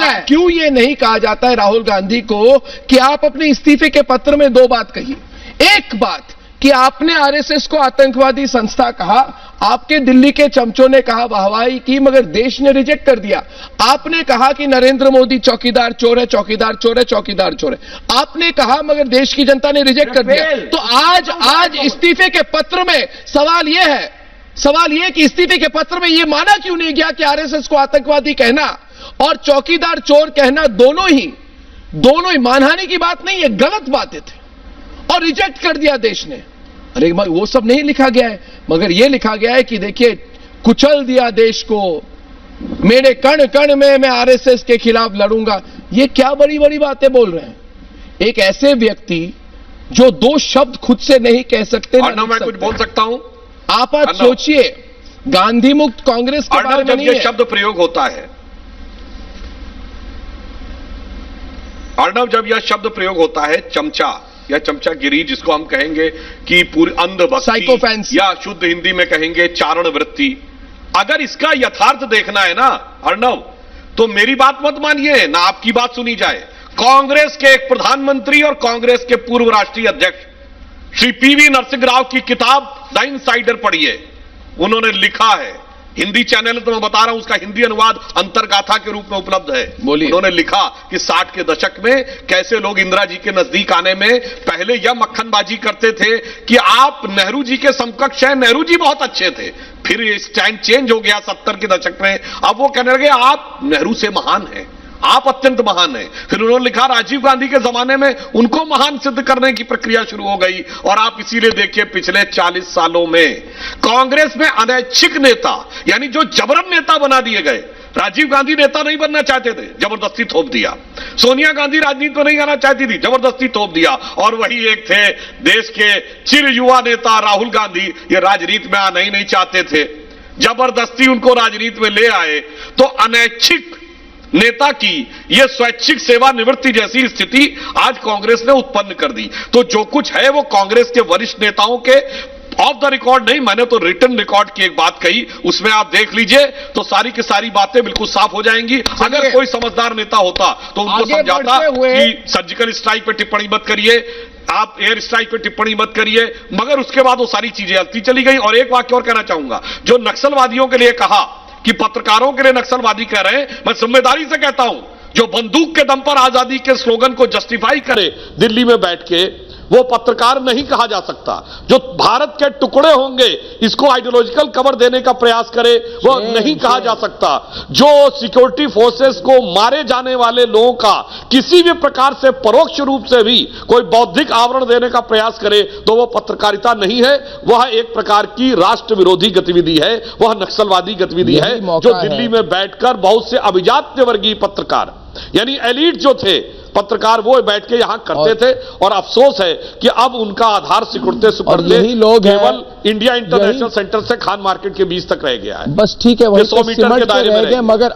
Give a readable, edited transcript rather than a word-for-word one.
है। क्यों ये नहीं कहा जाता है राहुल गांधी को कि आप अपने इस्तीफे के पत्र में दो बात कही। एक बात कि आपने आरएसएस को आतंकवादी संस्था कहा, आपके दिल्ली के चमचों ने कहा, वाहवाही की, मगर देश ने रिजेक्ट कर दिया। आपने कहा कि नरेंद्र मोदी चौकीदार चोर है, चौकीदार चोर है, चौकीदार चोर है, आपने कहा, मगर देश की जनता ने रिजेक्ट कर दिया। तो आज इस्तीफे के पत्र में सवाल यह है कि इस्तीफे के पत्र में यह माना क्यों नहीं गया कि आरएसएस को आतंकवादी कहना और चौकीदार चोर कहना दोनों ही मानहानि की बात नहीं है, गलत बातें थे और रिजेक्ट कर दिया देश ने। अरे वो सब नहीं लिखा गया है, मगर यह लिखा गया है कि देखिए कुचल दिया देश को, मेरे कण कण में मैं आरएसएस के खिलाफ लड़ूंगा। ये क्या बड़ी बड़ी बातें बोल रहे हैं। एक ऐसे व्यक्ति जो दो शब्द खुद से नहीं कह सकते। अर्णव, मैं कुछ बोल सकता हूं? आप आज सोचिए, गांधी मुक्त कांग्रेस के बारे में जब ये शब्द प्रयोग होता है, अर्णव, जब यह शब्द प्रयोग होता है चमचा या चमचागिरी, जिसको हम कहेंगे कि पूरी अंधभक्ति या शुद्ध हिंदी में कहेंगे चारण वृत्ति, अगर इसका यथार्थ देखना है ना अर्णव, तो मेरी बात मत मानिए ना आपकी बात सुनी जाए। कांग्रेस के एक प्रधानमंत्री और कांग्रेस के पूर्व राष्ट्रीय अध्यक्ष श्री पीवी नरसिंह राव की किताब द इनसाइडर पढ़िए। उन्होंने लिखा है, हिंदी चैनल तो मैं बता रहा हूं, उसका हिंदी अनुवाद अंतर्गाथा के रूप में उपलब्ध है। उन्होंने लिखा कि 60 के दशक में कैसे लोग इंदिरा जी के नजदीक आने में पहले यह मक्खनबाजी करते थे कि आप नेहरू जी के समकक्ष हैं, नेहरू जी बहुत अच्छे थे। फिर ये स्टैंड चेंज हो गया 70 के दशक में, अब वो कहने लगे आप नेहरू से महान हैं, आप अत्यंत महान हैं। फिर उन्होंने लिखा राजीव गांधी के जमाने में उनको महान सिद्ध करने की प्रक्रिया शुरू हो गई। और आप इसीलिए देखिए पिछले 40 सालों में कांग्रेस में अनैच्छिक नेता, यानी जो जबरन नेता बना दिए गए। राजीव गांधी नेता नहीं बनना चाहते थे, जबरदस्ती थोप दिया। सोनिया गांधी राजनीति में नहीं आना चाहती थी, जबरदस्ती थोप दिया। और वही एक थे देश के चिर युवा नेता राहुल गांधी, ये राजनीति में आना ही नहीं चाहते थे, जबरदस्ती उनको राजनीति में ले आए। तो अनैच्छिक नेता की यह स्वैच्छिक सेवानिवृत्ति जैसी स्थिति आज कांग्रेस ने उत्पन्न कर दी। तो जो कुछ है वो कांग्रेस के वरिष्ठ नेताओं के ऑफ द रिकॉर्ड नहीं, मैंने तो रिटन रिकॉर्ड की एक बात कही, उसमें आप देख लीजिए तो सारी की सारी बातें बिल्कुल साफ हो जाएंगी। अगर कोई समझदार नेता होता तो उनको समझाता कि सर्जिकल स्ट्राइक पे टिप्पणी मत करिए, आप एयर स्ट्राइक पे टिप्पणी मत करिए, मगर उसके बाद वो सारी चीजें हलती चली गई। और एक वाक्य और कहना चाहूंगा, जो नक्सलवादियों के लिए कहा कि पत्रकारों के लिए नक्सलवादी कह रहे हैं, मैं जिम्मेदारी से कहता हूं, जो बंदूक के दम पर आजादी के स्लोगन को जस्टिफाई करे दिल्ली में बैठ के, वो पत्रकार नहीं कहा जा सकता। जो भारत के टुकड़े होंगे इसको आइडियोलॉजिकल कवर देने का प्रयास करे, वो नहीं कहा जा सकता। जो सिक्योरिटी फोर्सेस को मारे जाने वाले लोगों का किसी भी प्रकार से परोक्ष रूप से भी कोई बौद्धिक आवरण देने का प्रयास करे, तो वो पत्रकारिता नहीं है, वह एक प्रकार की राष्ट्र विरोधी गतिविधि है, वह नक्सलवादी गतिविधि है। जो दिल्ली में बैठकर बहुत से अभिजात्य वर्गीय पत्रकार, यानी एलिट जो थे पत्रकार, वो बैठ के यहां करते थे। और अफसोस है कि अब उनका आधार सिकुड़ते सिकुड़ते केवल इंडिया इंटरनेशनल सेंटर से खान मार्केट के बीच तक रह गया है। बस ठीक है, वही 100 मीटर के दायरे में रह गया। मगर